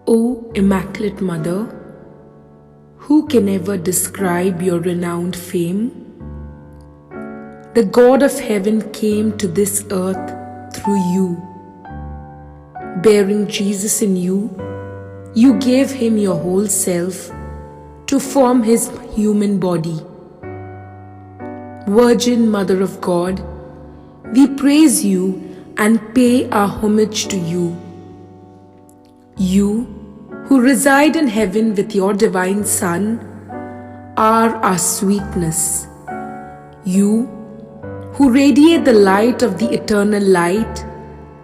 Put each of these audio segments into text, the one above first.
O Immaculate Mother, who can ever describe your renowned fame? The God of heaven came to this earth through you. Bearing Jesus in you, you gave him your whole self to form his human body. Virgin Mother of God, we praise you and pay our homage to you. You, who reside in heaven with your divine Son, are our sweetness. You, who radiate the light of the eternal light,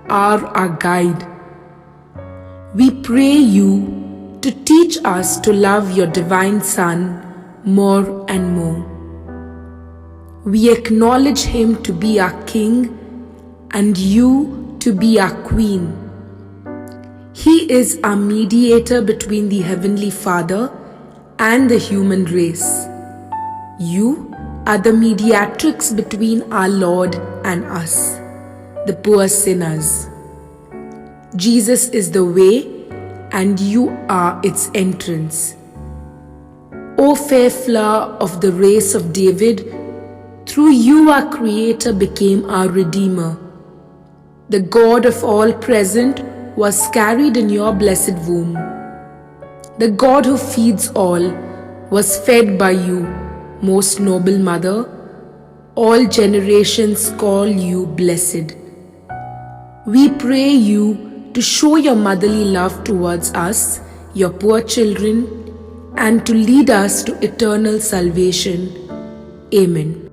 are our guide. We pray you to teach us to love your divine Son more and more. We acknowledge him to be our King and you to be our Queen. He is our mediator between the Heavenly Father and the human race. You are the mediatrix between our Lord and us, the poor sinners. Jesus is the way and you are its entrance. O fair flower of the race of David, through you our Creator became our Redeemer. The God of all present was carried in your blessed womb. The God who feeds all was fed by you, most noble Mother. All generations call you blessed. We pray you to show your motherly love towards us, your poor children, and to lead us to eternal salvation. Amen.